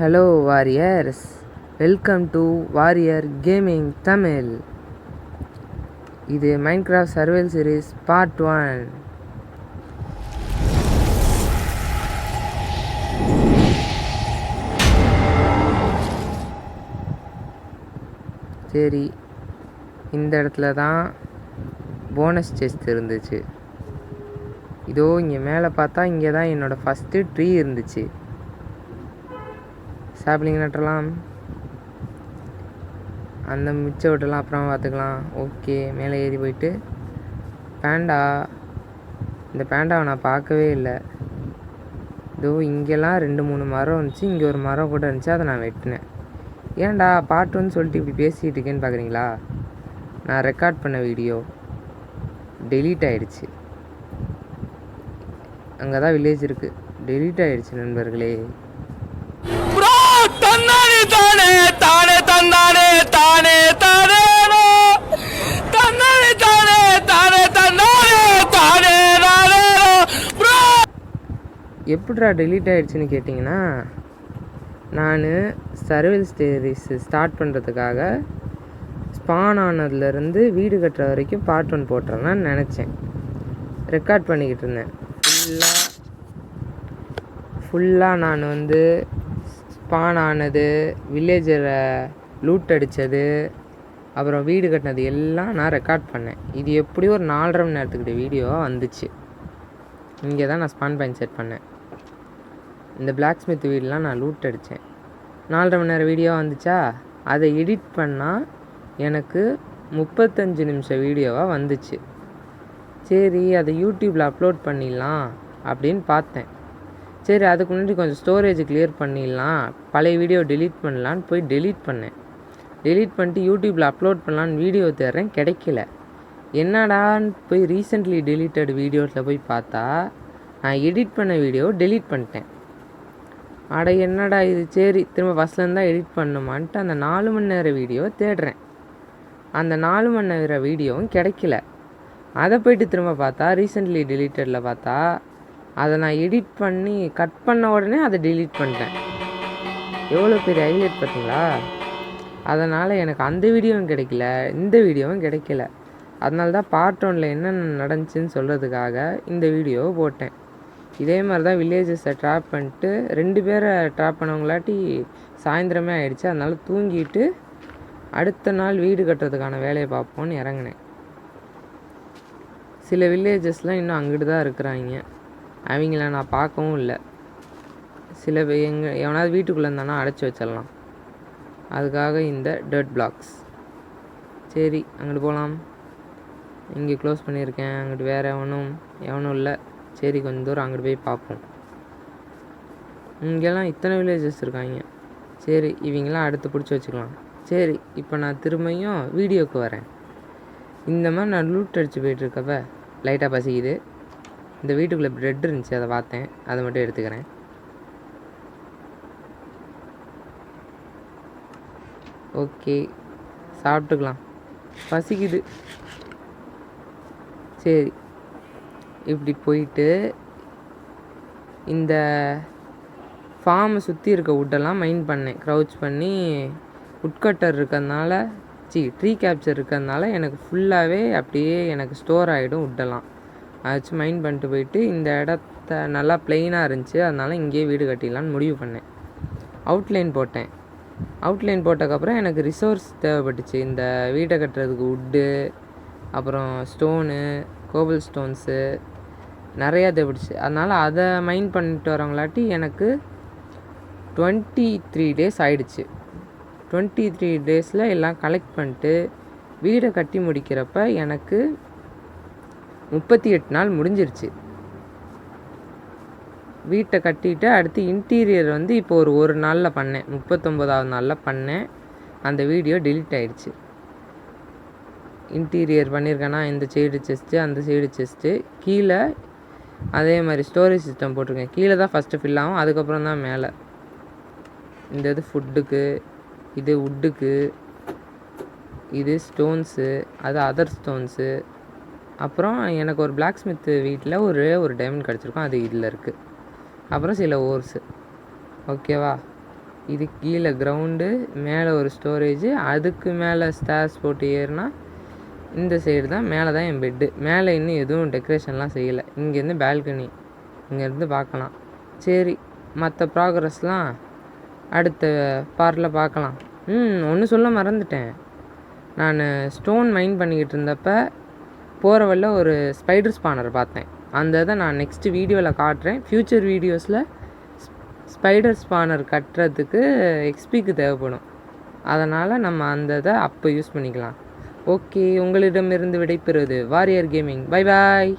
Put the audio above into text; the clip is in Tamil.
Hello warriors, welcome to Warrior Gaming Tamil. இது மைன்கிராஃப்ட் சர்வைவல் சீரிஸ் பார்ட் 1. சரி, இந்த இடத்துல தான் போனஸ் செஸ்ட் இருந்துச்சு. இதோ இங்கே மேலே பார்த்தா இங்கே தான் என்னோடய ஃபஸ்ட்டு ட்ரீ இருந்துச்சு. சாப்ளிங் நட்டலாம், அந்த மிச்ச விட்டெல்லாம் அப்புறம் பார்த்துக்கலாம். ஓகே, மேலே ஏறி போயிட்டு இந்த பேண்டாவை நான் பார்க்கவே இல்லை. இதோ இங்கெல்லாம் 2-3 மரம் இருந்துச்சு, இங்கே ஒரு மரம் கூட இருந்துச்சு, அதை நான் வெட்டினேன். ஏன்டா பாட்டுன்னு சொல்லிட்டு இப்படி பேசிகிட்டு இருக்கேன்னு பார்க்குறீங்களா? நான் ரெக்கார்ட் பண்ண வீடியோ டெலீட் ஆகிடுச்சு. அங்கே தான் வில்லேஜ் இருக்குது, டெலீட் ஆகிடுச்சு நண்பர்களே. எப்படிடா டெலீட் ஆகிடுச்சின்னு கேட்டிங்கன்னா, நான் சர்வைவல் சீரிஸ் ஸ்டார்ட் பண்ணுறதுக்காக ஸ்பான் ஆனதுலேருந்து வீடு கட்டுற வரைக்கும் பார்ட் 1 போட்டுறேன்னு நினச்சேன். ரெக்கார்ட் பண்ணிக்கிட்டு இருந்தேன். ஃபுல்லாக நான் ஸ்பான் ஆனது, வில்லேஜரை லூட் அடித்தது, அப்புறம் வீடு கட்டினது எல்லாம் நான் ரெக்கார்ட் பண்ணேன். இது எப்படியும் ஒரு 4.5 மணி நேரத்துக்கிட்ட வீடியோவாக வந்துச்சு. இங்கே தான் நான் ஸ்பான் பாயிண்ட் செட் பண்ணேன். இந்த பிளாக் ஸ்மித் வீடெலாம் நான் லூட் அடித்தேன். 4.5 மணி நேரம் வீடியோ வந்துச்சா, அதை எடிட் பண்ணால் எனக்கு 35 நிமிஷம் வீடியோவாக வந்துச்சு. சரி, அதை யூடியூப்பில் அப்லோட் பண்ணிடலாம் அப்படின்னு பார்த்தேன். சரி, அதுக்கு முன்னாடி கொஞ்சம் ஸ்டோரேஜ் கிளியர் பண்ணிடலாம், பழைய வீடியோ டெலீட் பண்ணலான்னு போய் டெலீட் பண்ணேன். டெலீட் பண்ணிட்டு யூடியூப்பில் அப்லோட் பண்ணலான்னு வீடியோ தேடுறேன், கிடைக்கல. என்னடான்னு போய் ரீசெண்ட்லி டெலீட்டட் வீடியோஸில் போய் பார்த்தா நான் எடிட் பண்ண வீடியோ டெலீட் பண்ணிட்டேன். அட என்னடா இது, சரி திரும்ப ஃபஸ்ட்லேருந்து தான் எடிட் பண்ணுமான்ட்டு அந்த 4 மணி நேரம் வீடியோ தேடுறேன். அந்த 4 மணி நேரம் வீடியோவும் கிடைக்கல. அதை போய்ட்டு திரும்ப பார்த்தா ரீசெண்ட்லி டெலீட்டடில் பார்த்தா அதை நான் எடிட் பண்ணி கட் பண்ண உடனே அதை டெலீட் பண்ணிட்டேன். எவ்வளோ பெரிய ஹைலைட் பார்த்தீங்களா? அதனால் எனக்கு அந்த வீடியோவும் கிடைக்கல, இந்த வீடியோவும் கிடைக்கல. அதனால தான் பார்ட் 1 என்னென்ன நடந்துச்சுன்னு சொல்கிறதுக்காக இந்த வீடியோவை போட்டேன். இதே மாதிரி தான் வில்லேஜஸை ட்ராப் பண்ணிட்டு 2 பேரை ட்ராப் பண்ணவங்களாட்டி சாயந்தரமே ஆகிடுச்சு. அதனால் தூங்கிட்டு அடுத்த நாள் வீடு கட்டுறதுக்கான வேலையை பார்ப்போன்னு இறங்கினேன். சில வில்லேஜஸ்லாம் இன்னும் அங்கிட்டு தான் இருக்கிறாங்க, அவங்கள நான் பார்க்கவும் இல்லை. சில எவனாவது வீட்டுக்குள்ளே இருந்தானா அடைச்சி வச்சிடலாம். அதுக்காக இந்த டர்ட் பிளாக்ஸ். சரி, அங்கிட்டு போகலாம். இங்கே க்ளோஸ் பண்ணியிருக்கேன், அங்கிட்டு வேறு எவனும் இல்லை. சரி, கொஞ்சம் தூரம் அங்கிட்டு போய் பார்ப்போம். இங்கெல்லாம் இத்தனை வில்லேஜஸ் இருக்காங்க. சரி, இவங்களாம் அடுத்து பிடிச்சி வச்சுக்கலாம். சரி, இப்போ நான் திரும்பியும் வீடியோவுக்கு வரேன். இந்த மாதிரி நான் லூட் அடித்து போயிட்டுருக்கப்ப லைட்டாக பசிக்குது. இந்த வீட்டுக்குள்ளே ப்ரெட் இருந்துச்சு, அதை பார்த்தேன், அதை மட்டும் எடுத்துக்கிறேன். ஓகே, சாப்பிட்டுக்கலாம், பசிக்குது. சரி, இப்படி போயிட்டு இந்த ஃபார்மை சுற்றி இருக்க வுட்டெல்லாம் மைண்ட் பண்ணேன். க்ரௌச் பண்ணி உட்கட்டர் இருக்கிறதுனால ட்ரீ கேப்சர் இருக்கிறதுனால எனக்கு ஃபுல்லாகவே அப்படியே எனக்கு ஸ்டோர் ஆகிடும் வுட்டெல்லாம். அதை வச்சு மைண்ட் பண்ணிட்டு போயிட்டு இந்த இடத்த நல்லா ப்ளெயினாக இருந்துச்சு, அதனால் இங்கேயே வீடு கட்டிடலான்னு முடிவு பண்ணேன். அவுட்லைன் போட்டேன். அவுட்லைன் போட்டதுக்கப்புறம் எனக்கு ரிசோர்ஸ் தேவைப்பட்டுச்சு. இந்த வீட்டை கட்டுறதுக்கு வுட்டு, அப்புறம் ஸ்டோனு, கோபிள் ஸ்டோன்ஸு நிறையா தேவைப்பட்டுச்சு. அதனால் அதை மைண்ட் பண்ணிட்டு வரவங்களாட்டி எனக்கு 23 டேஸ் ஆகிடுச்சு. 23 டேஸில் எல்லாம் கலெக்ட் பண்ணிட்டு வீடை கட்டி முடிக்கிறப்ப எனக்கு 38 நாள் முடிஞ்சிருச்சு. வீட்டை கட்டிட்டு அடுத்து இன்டீரியர் இப்போ ஒரு நாளில் பண்ணேன், 39ஆவது நாளில் பண்ணேன். அந்த வீடியோ டெலீட் ஆகிடுச்சு. இன்டீரியர் பண்ணியிருக்கேன்னா இந்த சைடு செஸ்ட்டு, அந்த சைடு செஸ்ட்டு, கீழே அதே மாதிரி ஸ்டோரேஜ் சிஸ்டம் போட்டிருக்கேன். கீழே தான் ஃபஸ்ட்டு ஃபில் ஆகும், அதுக்கப்புறம் தான் மேலே. இந்த இது ஃபுட்டுக்கு, இது வுட்டுக்கு, இது ஸ்டோன்ஸு, அது அதர் ஸ்டோன்ஸு. அப்புறம் எனக்கு ஒரு பிளாக் ஸ்மித் வீட்டில் ஒரு டைமண்ட் கிடச்சிருக்கும், அது இதில் இருக்குது. அப்புறம் சில ஓர்ஸு. ஓகேவா? இதுக்கு கீழே கிரவுண்டு, மேலே ஒரு ஸ்டோரேஜு, அதுக்கு மேலே ஸ்டேர்ஸ் போட்டு ஏறினா இந்த சைடு தான் மேலே தான் என் பெட்டு. மேலே இன்னும் எதுவும் டெக்கரேஷன்லாம் செய்யலை. இங்கேருந்து பால்கனி, இங்கேருந்து பார்க்கலாம். சரி, மற்ற ப்ராக்ரஸ்லாம் அடுத்த பார்ட்டில் பார்க்கலாம். ஒன்று சொல்ல மறந்துட்டேன். நான் ஸ்டோன் மைன் பண்ணிக்கிட்டு இருந்தப்போ போகிற வழியில் ஒரு ஸ்பைடர் ஸ்பானர் பார்த்தேன். அந்த இதை நான் நெக்ஸ்ட்டு வீடியோவில் காட்டுறேன். ஃப்யூச்சர் வீடியோஸில் ஸ்பைடர் ஸ்பானர் கட்டுறதுக்கு எக்ஸ்பிக்கு தேவைப்படும். அதனால் நம்ம அந்த இதை அப்போ யூஸ் பண்ணிக்கலாம். ஓகே, உங்களிடமிருந்து விடைபெறுவது வாரியர் கேமிங். Bye bye.